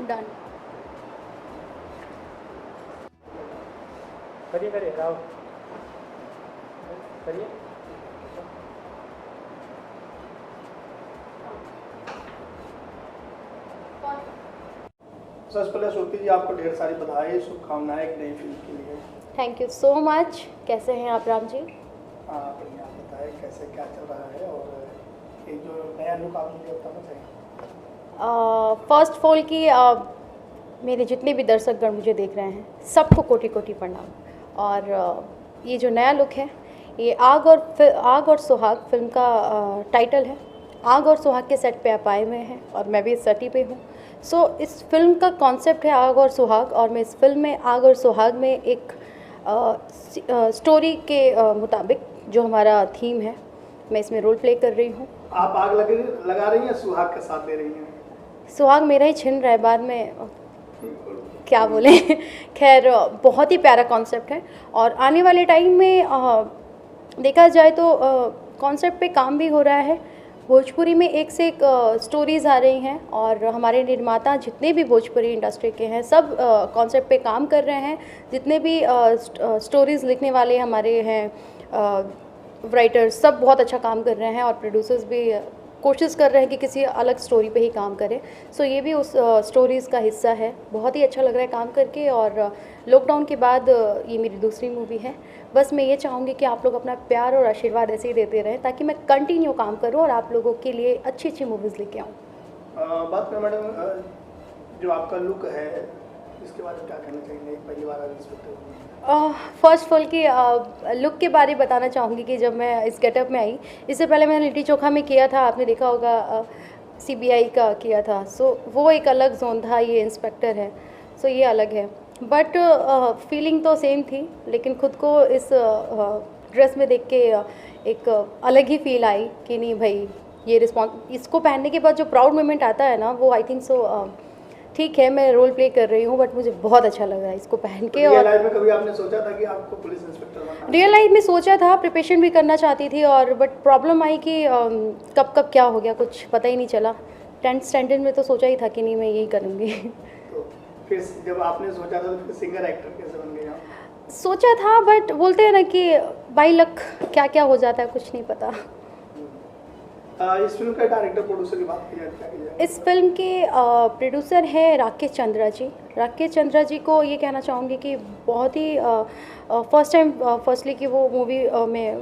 Done. करिए करिए राव करिए। सबसे पहले श्रुति जी आपको ढेर सारी बधाई, शुभकामनाएं एक नई फिल्म के लिए। Thank you so much. कैसे हैं आप राम जी? हाँ बढ़िया, आप बताएं कैसे क्या चल रहा है और ये जो नया लुक आपने लिया बताना चाहिए। फर्स्ट ऑफ ऑल की मेरे जितने भी दर्शकगण मुझे देख रहे हैं सबको कोटि कोटि प्रणाम। और ये जो नया लुक है ये आग और सुहाग फिल्म का टाइटल है। आग और सुहाग के सेट पे आप आए हुए हैं और मैं भी इस सेट पे हूँ। सो इस फिल्म का कॉन्सेप्ट है आग और सुहाग, और मैं इस फिल्म में आग और सुहाग में एक स्टोरी के मुताबिक जो हमारा थीम है मैं इसमें रोल प्ले कर रही हूँ। आप आग लगा रही हैं, सुहाग के साथ ले रही हैं? सुहाग मेरा ही छिन रहा है, बाद में क्या बोले खैर बहुत ही प्यारा कॉन्सेप्ट है। और आने वाले टाइम में देखा जाए तो कॉन्सेप्ट पे काम भी हो रहा है। भोजपुरी में एक से एक स्टोरीज़ आ रही हैं और हमारे निर्माता जितने भी भोजपुरी इंडस्ट्री के हैं सब कॉन्सेप्ट पे काम कर रहे हैं। जितने भी स्टोरीज़ लिखने वाले हमारे हैं राइटर्स सब बहुत अच्छा काम कर रहे हैं और प्रोड्यूसर्स भी कोशिश कर रहे हैं कि किसी अलग स्टोरी पे ही काम करें। सो ये भी उस स्टोरीज़ का हिस्सा है। बहुत ही अच्छा लग रहा है काम करके। और लॉकडाउन के बाद ये मेरी दूसरी मूवी है। बस मैं ये चाहूँगी कि आप लोग अपना प्यार और आशीर्वाद ऐसे ही देते रहें ताकि मैं कंटिन्यू काम करूँ और आप लोगों के लिए अच्छी अच्छी मूवीज़ लेके आऊँ। बात करें मैडम, जो आपका लुक है इसके बारे में क्या कहना चाहिए? पहली बार इंस्पेक्टर फर्स्ट ऑफ ऑल की लुक के बारे में बताना चाहूँगी कि जब मैं इस गेटअप में आई, इससे पहले मैंने लिट्टी चोखा में किया था, आपने देखा होगा CBI का किया था। सो वो एक अलग जोन था, ये इंस्पेक्टर है, सो ये अलग है। बट फीलिंग तो सेम थी, लेकिन खुद को इस ड्रेस में देख के एक अलग ही फील आई कि नहीं भाई ये इसको पहनने के बाद जो प्राउड मोमेंट आता है ना वो आई थिंक सो ठीक है। मैं रोल प्ले कर रही हूँ बट मुझे बहुत अच्छा लग रहा है इसको पहन के। रियल लाइफ में कभी आपने सोचा था कि आपको पुलिस इंस्पेक्टर बनना है? रियल लाइफ में सोचा था, प्रिपरेशन भी करना चाहती थी और बट प्रॉब्लम आई कि कब कब क्या हो गया कुछ पता ही नहीं चला। 10th स्टैंडर्ड में तो सोचा ही था कि नहीं मैं यही करूँगी। तो फिर जब आपने सोचा था तो फिर सिंगर एक्टर कैसे बन गए आप? सोचा था बट बोलते हैं ना कि बाई लक क्या क्या हो जाता है कुछ नहीं पता। इस फिल्म का डायरेक्टर प्रोड्यूसर की बात की जाए क्या की जाए? इस फिल्म के प्रोड्यूसर हैं राकेश चंद्रा जी। राकेश चंद्रा जी को ये कहना चाहूँगी कि बहुत ही फर्स्ट टाइम फर्स्टली कि वो मूवी में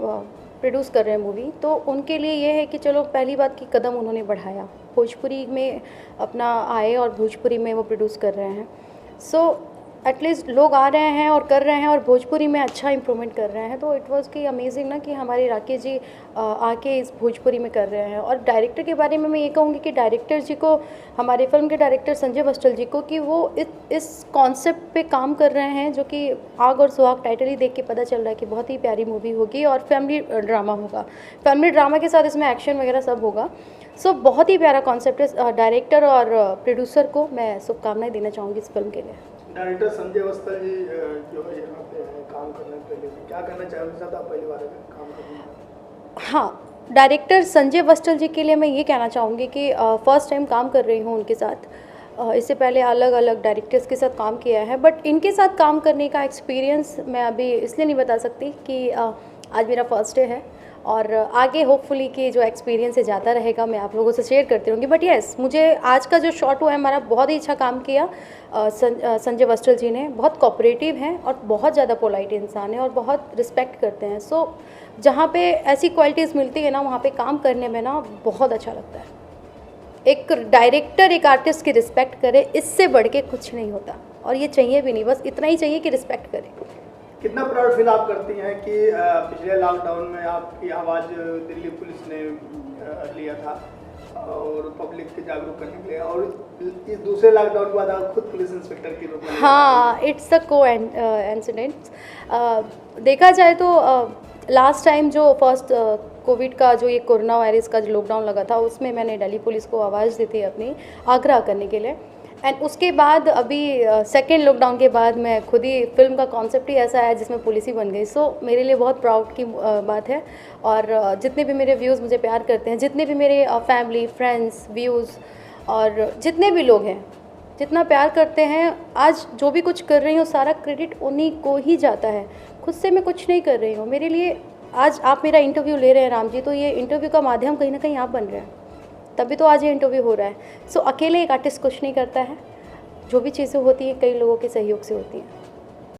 प्रोड्यूस कर रहे हैं मूवी, तो उनके लिए ये है कि चलो पहली बात कि कदम उन्होंने बढ़ाया, भोजपुरी में अपना आए और भोजपुरी में वो प्रोड्यूस कर रहे हैं। सो एटलीस्ट लोग आ रहे हैं और कर रहे हैं और भोजपुरी में अच्छा इम्प्रूवमेंट कर रहे हैं, तो इट वाज की अमेजिंग ना कि हमारे राकेश जी आके इस भोजपुरी में कर रहे हैं। और डायरेक्टर के बारे में मैं ये कहूँगी कि डायरेक्टर जी को, हमारे फिल्म के डायरेक्टर संजय बस्टल जी को, कि वो इस कॉन्सेप्ट पे काम कर रहे हैं जो कि आग और सुहाग टाइटल ही देख के पता चल रहा है कि बहुत ही प्यारी मूवी होगी और फैमिली ड्रामा होगा। फैमिली ड्रामा के साथ इसमें एक्शन वगैरह सब होगा। सो बहुत ही प्यारा कॉन्सेप्ट है। डायरेक्टर और प्रोड्यूसर को मैं शुभकामनाएं देना चाहूँगी इस फिल्म के लिए। डायरेक्टर संजय बस्तर जी जो है यहाँ पे काम करने के लिए क्या करना चाहेंगे? उनके साथ आप पहली बार काम कर रहे हैं? हाँ, डायरेक्टर संजय बस्टल जी के लिए मैं ये कहना चाहूँगी कि फ़र्स्ट टाइम काम कर रही हूँ उनके साथ। इससे पहले अलग अलग डायरेक्टर्स के साथ काम किया है, बट इनके साथ काम करने का एक्सपीरियंस मैं अभी इसलिए नहीं बता सकती कि आज मेरा फर्स्ट डे है और आगे होपफुली कि जो एक्सपीरियंस है ज़्यादा रहेगा मैं आप लोगों से शेयर करती रहूँगी। बट येस, मुझे आज का जो शॉट हुआ है हमारा बहुत ही अच्छा काम किया। संजय बस्टल जी ने बहुत कोऑपरेटिव हैं और बहुत ज़्यादा पोलाइट इंसान है और बहुत रिस्पेक्ट करते हैं। सो जहाँ पे ऐसी क्वालिटीज़ मिलती है ना वहाँ पे काम करने में ना बहुत अच्छा लगता है। एक डायरेक्टर एक आर्टिस्ट की रिस्पेक्ट करे, इससे बढ़ के कुछ नहीं होता और ये चाहिए भी नहीं, बस इतना ही चाहिए कि रिस्पेक्ट करे। कितना प्राउड फील आप करती हैं कि पिछले लॉकडाउन में आपकी आवाज़ दिल्ली पुलिस ने लिया था और पब्लिक के जागरूक करने के लिए, और इस दूसरे लॉकडाउन के बाद आप खुद पुलिस इंस्पेक्टर की रूप में? हाँ, इट्स अ को इंसिडेंट। देखा जाए तो लास्ट टाइम जो फर्स्ट कोविड का जो ये कोरोना वायरस का जो लॉकडाउन लगा था उसमें मैंने दिल्ली पुलिस को आवाज़ दी थी अपनी आग्रह करने के लिए। एंड उसके बाद अभी सेकेंड लॉकडाउन के बाद मैं खुद ही फिल्म का कॉन्सेप्ट ही ऐसा है जिसमें पुलिस ही बन गई। सो मेरे लिए बहुत प्राउड की बात है। और जितने भी मेरे व्यूज़ मुझे प्यार करते हैं, जितने भी मेरे फैमिली फ्रेंड्स व्यूज़ और जितने भी लोग हैं, जितना प्यार करते हैं, आज जो भी कुछ कर रही हूँ सारा क्रेडिट उन्हीं को ही जाता है, खुद से मैं कुछ नहीं कर रही हूँ। मेरे लिए आज आप मेरा इंटरव्यू ले रहे हैं राम जी, तो ये इंटरव्यू का माध्यम कहीं ना कहीं आप बन रहे हैं, तभी तो आज ये इंटरव्यू हो रहा है। सो अकेले एक आर्टिस्ट कुछ नहीं करता है, जो भी चीज़ें होती हैं कई लोगों के सहयोग से होती हैं।